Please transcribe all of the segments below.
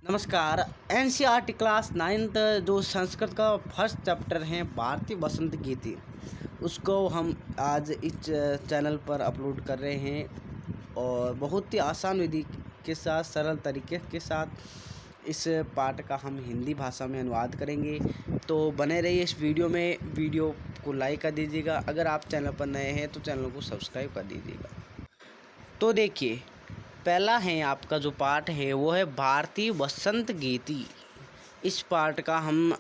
नमस्कार। NCERT class 9th जो संस्कृत का फर्स्ट चैप्टर है भारतीय वसंत गीति, उसको हम आज इस चैनल पर अपलोड कर रहे हैं और बहुत ही आसान विधि के साथ, सरल तरीके के साथ इस पाठ का हम हिंदी भाषा में अनुवाद करेंगे। तो बने रहिए इस वीडियो में। वीडियो को लाइक कर दीजिएगा। अगर आप चैनल पर नए हैं तो चैनल को सब्सक्राइब कर दीजिएगा। तो देखिए, पहला है आपका जो पाठ है वो है भारतीय वसंत गीति। इस पाठ का हम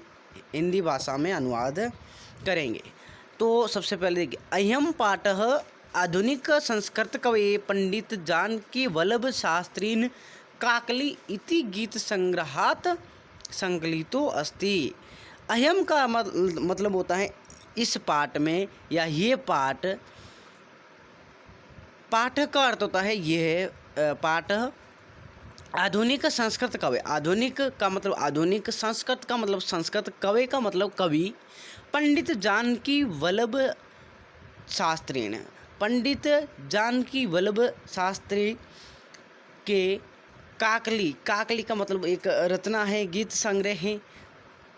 हिंदी भाषा में अनुवाद करेंगे। तो सबसे पहले देखिए, अयम पाठः आधुनिक संस्कृत कवये पंडित जानकी वल्लभ शास्त्रीन काकली इति गीत संग्रहात संकलितो अस्ति। अयम का मतलब होता है इस पाठ में, या ये पाठ। पाठ का अर्थ होता है यह पाठ आधुनिक संस्कृत कवि। आधुनिक का मतलब आधुनिक, संस्कृत का मतलब संस्कृत, कवि का मतलब कवि, पंडित जानकी वल्लभ शास्त्री ने, पंडित जानकी वल्लभ शास्त्री के काकली। काकली का मतलब एक रचना है, गीत संग्रह है,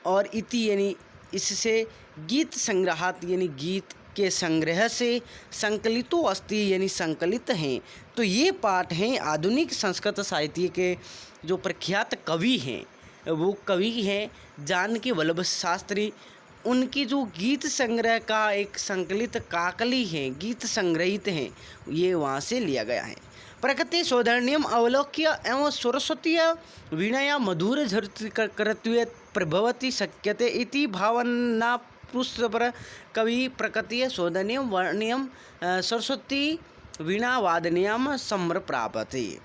और इति यानी इससे, गीत संग्रहात यानी गीत के संग्रह से, संकलितो अस्ति यानी संकलित हैं। तो ये पाठ हैं आधुनिक संस्कृत साहित्य के जो प्रख्यात कवि हैं, वो कवि हैं जानकी वल्लभ शास्त्री। उनकी जो गीत संग्रह का एक संकलित काकली है, गीत संग्रहित हैं, ये वहाँ से लिया गया है। प्रकृति सौधर्ण्यम अवलोक्य एवं सरस्वतीय वीणया मधुर झरत्वे प्रभवति शक्यते इति भावना पुष्पर कवि प्रकृति सौधर्ण्यम वर्ण्यम सरस्वती वीणा वादनीयम सम्र प्राप्ति।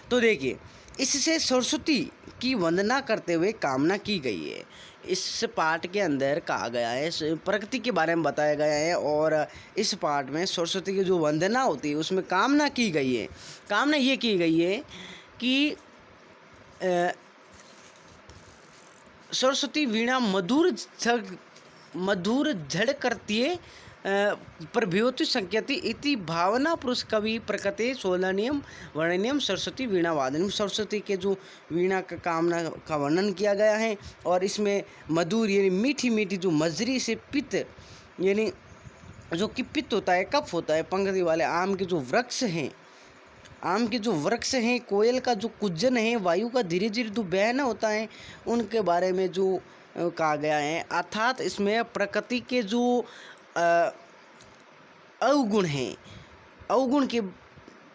तो देखिए, इससे सरस्वती की वंदना करते हुए कामना की गई है। इस पाठ के अंदर कहा गया है, प्रकृति के बारे में बताया गया है, और इस पाठ में सरस्वती की जो वंदना होती है उसमें कामना की गई है। कामना ये की गई है कि सरस्वती वीणा मधुर झड़ करती है प्रभ्योति संख्यति इति भावना पुरुष कवि प्रकृति सोलनियम वर्णनियम सरस्वती वीणा वादनियम। सरस्वती के जो वीणा का कामना का वर्णन किया गया है, और इसमें मधुर यानी मीठी मीठी जो मजरी से पित्त, यानी जो कि पित्त होता है, कफ होता है, पंक्ति वाले आम के जो वृक्ष हैं, आम के जो वृक्ष हैं, कोयल का जो कुज्जन है, वायु का धीरे धीरे जो बहना होता है, उनके बारे में जो कहा गया है। अर्थात इसमें प्रकृति के जो अवगुण हैं, अवगुण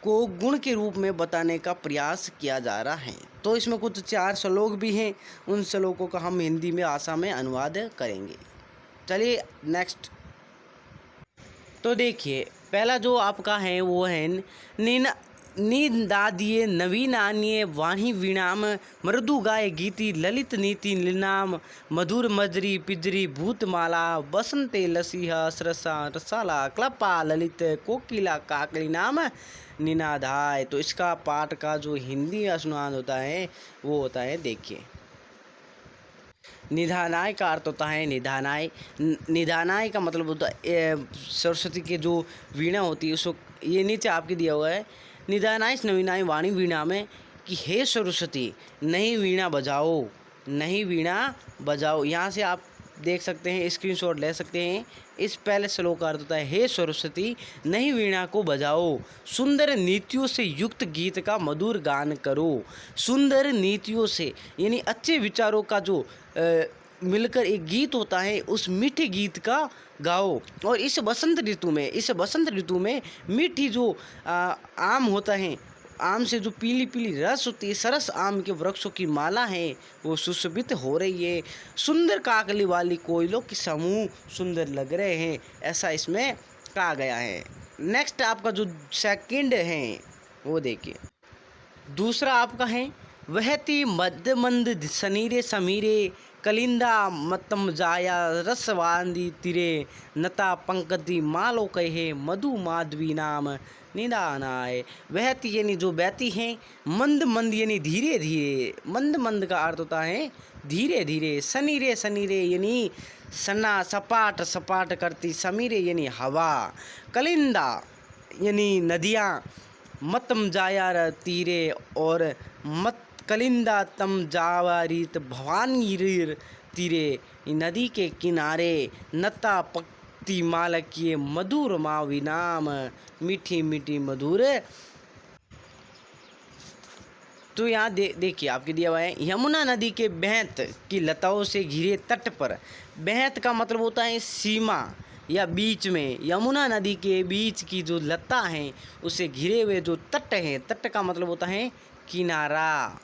को गुण के रूप में बताने का प्रयास किया जा रहा है। तो इसमें कुछ 4 श्लोक भी हैं, उन श्लोकों का हम हिंदी में भाषा में अनुवाद करेंगे। चलिए नेक्स्ट। तो देखिए, पहला जो आपका है वो है निदादिये नवीनान्ये वाणी वीणाम मृदु गाय गीति ललित नीति लीनाम मधुर मजरी पिजरी भूतमाला बसंते लसीहा सरसा रसाला क्लपा ललित कोकिला काकली नाम निनादाय। तो इसका पाठ का जो हिंदी अनुवाद होता है वो होता है, देखिए, निधानाय का अर्थ होता है निधानाय। निधानाय का मतलब होता है सरस्वती के जो वीणा होती है उसको, ये नीचे आपके दिया हुआ है, निधानाय नवीनाय वाणी वीणा में, कि हे सरस्वती नहीं वीणा बजाओ, नहीं वीणा बजाओ। यहाँ से आप देख सकते हैं, स्क्रीनशॉट ले सकते हैं। इस पहले श्लोक का अर्थ होता है, हे सरस्वती नहीं वीणा को बजाओ, सुंदर नीतियों से युक्त गीत का मधुर गान करो। सुंदर नीतियों से यानी अच्छे विचारों का जो मिलकर एक गीत होता है, उस मीठे गीत का गाओ। और इस बसंत ऋतु में मीठी जो आम होता है, आम से जो पीली पीली रस होती है, सरस आम के वृक्षों की माला है वो सुशोभित हो रही है। सुंदर काकली वाली कोयलों के समूह सुंदर लग रहे हैं, ऐसा इसमें कहा गया है। नेक्स्ट आपका जो सेकंड है वो देखिए, दूसरा आपका है, वहती मध्य मंद सनीरे समीरे कलिंदा मतम जाया रसवांदी तिरे नता पंकति मालो कहे मधु माधवी नाम निदानाय। वहती यानी जो बहती हैं, मंद मंद यानी धीरे धीरे, मंद मंद का अर्थ होता है धीरे धीरे, सनीरे सनीरे यानी सन्ना सपाट सपाट करती, समीरे यानी हवा, कलिंदा यानी नदियाँ, मतम जाया तीरे और मत कलिंदा तम जावारीत भवानी रीर तीरे, नदी के किनारे नता पक्ति मालकिए मधुर मावी नाम, मीठी मीठी मधुर। तो यहाँ देखिए आपके दिया हुआ है, यमुना नदी के बेहत की लताओं से घिरे तट पर। बेहत का मतलब होता है सीमा या बीच में। यमुना नदी के बीच की जो लता हैं उससे घिरे हुए जो तट हैं, तट का मतलब होता है किनारा।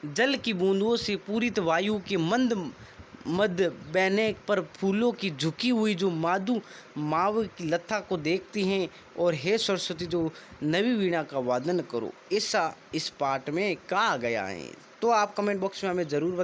जल की बूंदों से पूरित वायु के मंद मध्य बहने पर फूलों की झुकी हुई जो माव की लता को देखती हैं, और हे सरस्वती जो नवी वीणा का वादन करो। ऐसा इस पाठ में कहा गया है। तो आप कमेंट बॉक्स में हमें ज़रूर